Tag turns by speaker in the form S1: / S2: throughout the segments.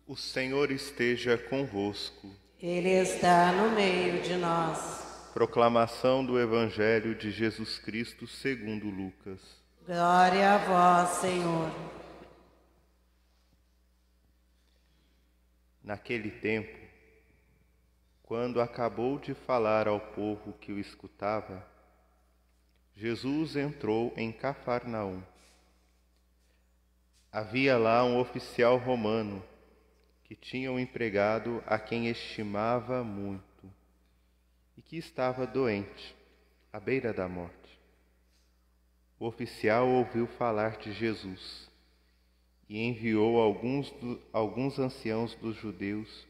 S1: O Senhor esteja convosco.
S2: Ele está no meio de nós.
S1: Proclamação do Evangelho de Jesus Cristo segundo Lucas.
S2: Glória a vós, Senhor.
S1: Naquele tempo, quando acabou de falar ao povo que o escutava, Jesus entrou em Cafarnaum. Havia lá um oficial romano que tinha um empregado a quem estimava muito e que estava doente, à beira da morte. O oficial ouviu falar de Jesus e enviou alguns anciãos dos judeus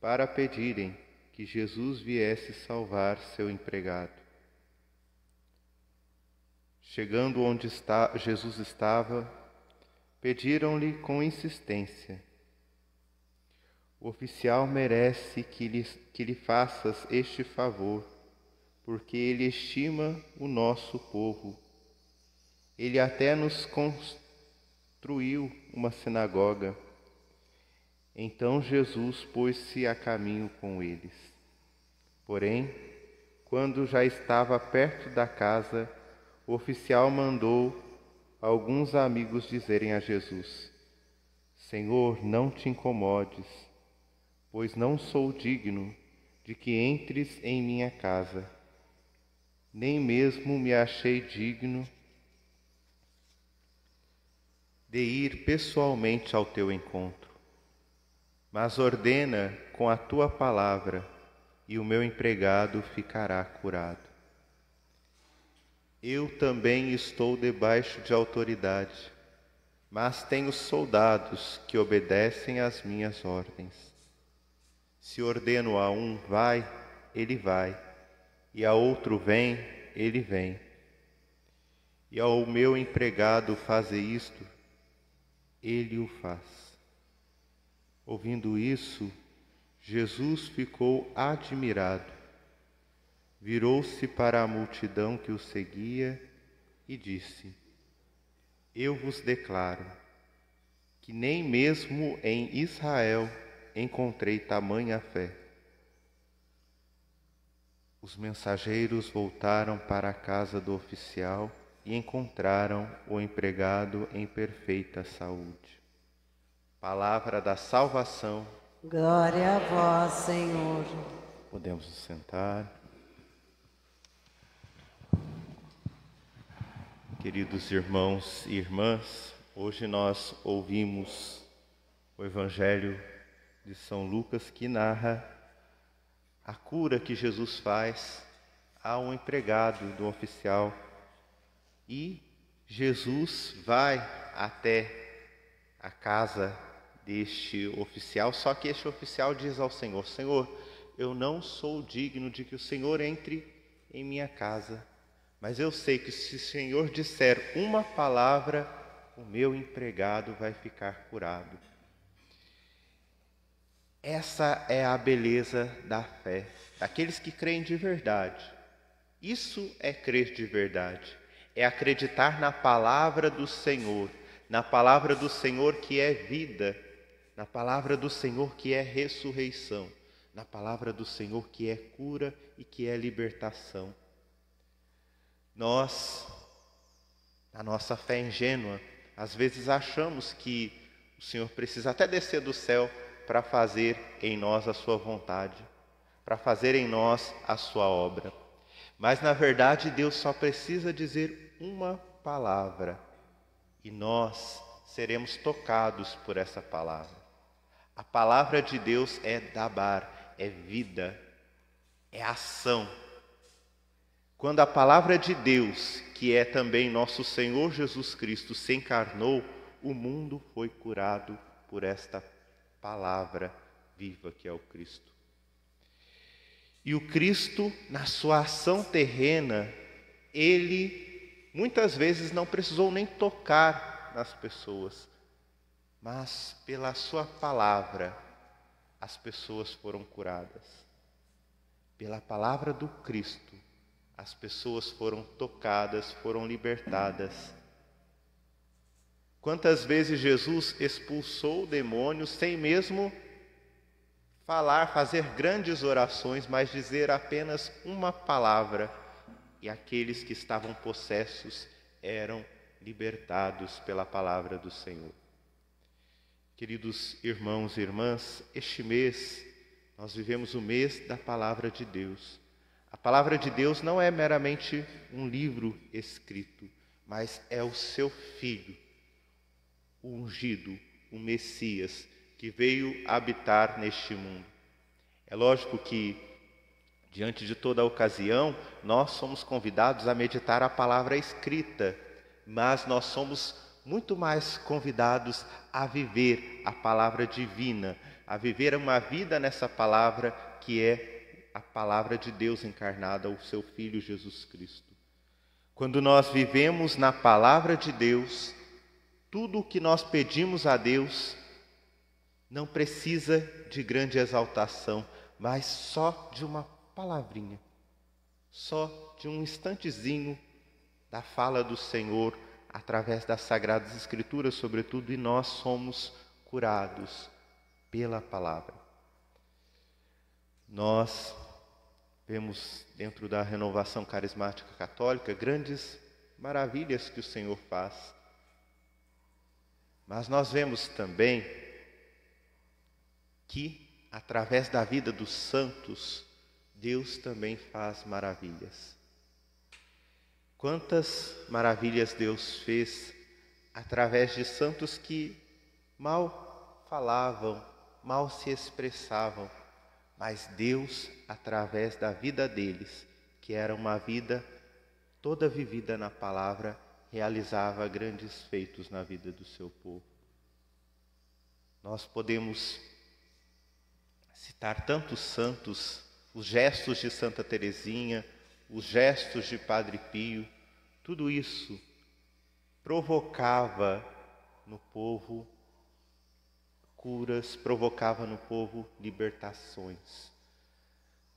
S1: para pedirem que Jesus viesse salvar seu empregado. Chegando onde Jesus estava, pediram-lhe com insistência: o oficial merece que lhe faças este favor, porque ele estima o nosso povo. Ele até nos construiu uma sinagoga. Então Jesus pôs-se a caminho com eles. Porém, quando já estava perto da casa, o oficial mandou alguns amigos dizerem a Jesus: Senhor, não te incomodes, pois não sou digno de que entres em minha casa. Nem mesmo me achei digno de ir pessoalmente ao teu encontro. Mas ordena com a tua palavra, e o meu empregado ficará curado. Eu também estou debaixo de autoridade, mas tenho soldados que obedecem às minhas ordens. Se ordeno a um, vai, ele vai, e a outro, vem, ele vem. E ao meu empregado fazer isto, ele o faz. Ouvindo isso, Jesus ficou admirado. Virou-se para a multidão que o seguia e disse: Eu vos declaro que nem mesmo em Israel encontrei tamanha fé. Os mensageiros voltaram para a casa do oficial e encontraram o empregado em perfeita saúde. Palavra da salvação.
S2: Glória a vós, Senhor.
S1: Podemos nos sentar. Queridos irmãos e irmãs, hoje nós ouvimos o Evangelho de São Lucas que narra a cura que Jesus faz a um empregado do oficial. E Jesus vai até a casa deste oficial, só que este oficial diz ao Senhor: Senhor, eu não sou digno de que o Senhor entre em minha casa, mas eu sei que se o Senhor disser uma palavra, o meu empregado vai ficar curado. Essa é a beleza da fé, daqueles que creem de verdade. Isso é crer de verdade, é acreditar na palavra do Senhor, na palavra do Senhor que é vida, na palavra do Senhor que é ressurreição, na palavra do Senhor que é cura e que é libertação. Nós, na nossa fé ingênua, às vezes achamos que o Senhor precisa até descer do céu para fazer em nós a sua vontade, para fazer em nós a sua obra. Mas, na verdade, Deus só precisa dizer uma palavra e nós seremos tocados por essa palavra. A palavra de Deus é dabar, é vida, é ação. Quando a palavra de Deus, que é também nosso Senhor Jesus Cristo, se encarnou, o mundo foi curado por esta palavra viva que é o Cristo. E o Cristo, na sua ação terrena, ele muitas vezes não precisou nem tocar nas pessoas, mas pela sua palavra as pessoas foram curadas. Pela palavra do Cristo, as pessoas foram tocadas, foram libertadas. Quantas vezes Jesus expulsou demônios sem mesmo falar, fazer grandes orações, mas dizer apenas uma palavra, e aqueles que estavam possessos eram libertados pela palavra do Senhor. Queridos irmãos e irmãs, este mês nós vivemos o mês da palavra de Deus. A palavra de Deus não é meramente um livro escrito, mas é o seu Filho, o ungido, o Messias, que veio habitar neste mundo. É lógico que, diante de toda a ocasião, nós somos convidados a meditar a palavra escrita, mas nós somos muito mais convidados a viver a palavra divina, a viver uma vida nessa palavra que é a palavra de Deus encarnada, o seu Filho Jesus Cristo. Quando nós vivemos na palavra de Deus, tudo o que nós pedimos a Deus não precisa de grande exaltação, mas só de uma palavrinha, só de um instantezinho da fala do Senhor, através das Sagradas Escrituras, sobretudo, e nós somos curados pela palavra. Nós vemos dentro da renovação carismática católica grandes maravilhas que o Senhor faz, mas nós vemos também que, através da vida dos santos, Deus também faz maravilhas. Quantas maravilhas Deus fez através de santos que mal falavam, mal se expressavam, mas Deus, através da vida deles, que era uma vida toda vivida na palavra, realizava grandes feitos na vida do seu povo. Nós podemos citar tantos santos, os gestos de Santa Teresinha, os gestos de Padre Pio, tudo isso provocava no povo curas, provocava no povo libertações.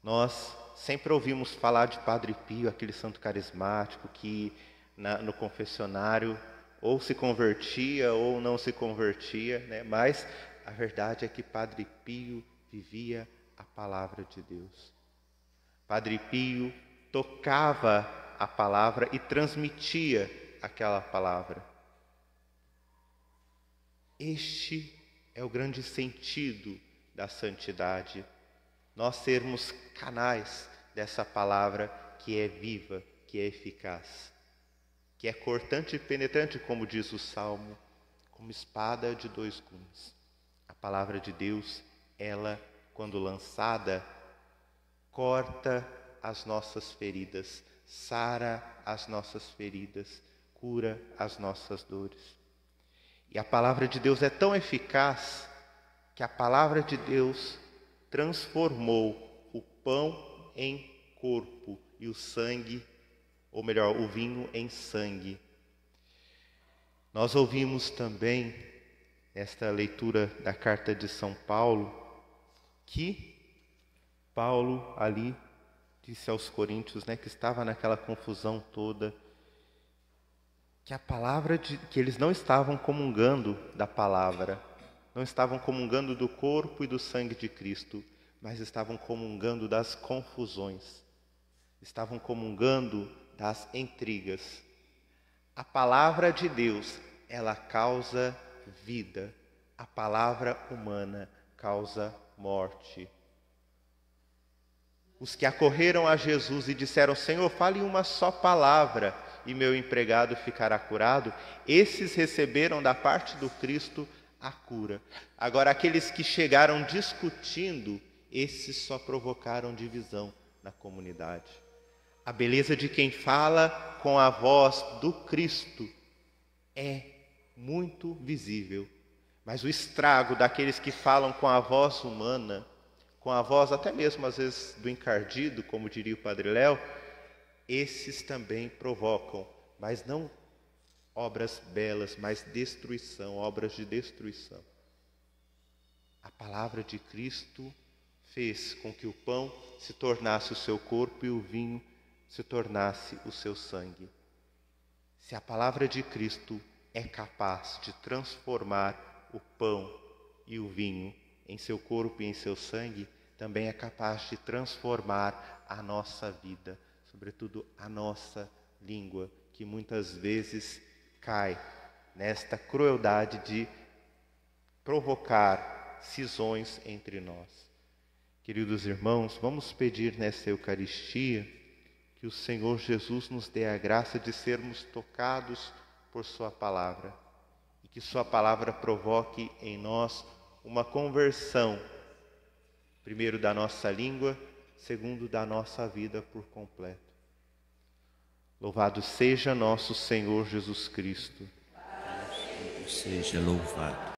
S1: Nós sempre ouvimos falar de Padre Pio, aquele santo carismático que no confessionário ou se convertia ou não se convertia, né? Mas a verdade é que Padre Pio vivia a palavra de Deus. Padre Pio tocava a palavra e transmitia aquela palavra. Este é o grande sentido da santidade, nós sermos canais dessa palavra que é viva, que é eficaz, que é cortante e penetrante, como diz o Salmo, como espada de dois gumes. A palavra de Deus, ela, quando lançada, corta as nossas feridas, sara as nossas feridas, cura as nossas dores. E a palavra de Deus é tão eficaz que a palavra de Deus transformou o pão em corpo e o sangue, ou melhor, o vinho em sangue. Nós ouvimos também, nesta leitura da carta de São Paulo, que Paulo ali disse aos coríntios, né, que estava naquela confusão toda, que a palavra que eles não estavam comungando da palavra, não estavam comungando do corpo e do sangue de Cristo, mas estavam comungando das confusões, estavam comungando das intrigas. A palavra de Deus, ela causa vida, a palavra humana causa morte. Os que acorreram a Jesus e disseram: Senhor, fale uma só palavra e meu empregado ficará curado, esses receberam da parte do Cristo a cura. Agora, aqueles que chegaram discutindo, esses só provocaram divisão na comunidade. A beleza de quem fala com a voz do Cristo é muito visível, mas o estrago daqueles que falam com a voz humana, com a voz até mesmo às vezes do encardido, como diria o Padre Léo, esses também provocam, mas não obras belas, mas destruição, obras de destruição. A palavra de Cristo fez com que o pão se tornasse o seu corpo e o vinho se tornasse o seu sangue. Se a palavra de Cristo é capaz de transformar o pão e o vinho em seu corpo e em seu sangue, também é capaz de transformar a nossa vida, sobretudo a nossa língua, que muitas vezes cai nesta crueldade de provocar cisões entre nós. Queridos irmãos, vamos pedir nesta Eucaristia que o Senhor Jesus nos dê a graça de sermos tocados por sua palavra e que sua palavra provoque em nós uma conversão, primeiro da nossa língua, segundo da nossa vida por completo. Louvado seja nosso Senhor Jesus Cristo.
S3: Seja louvado.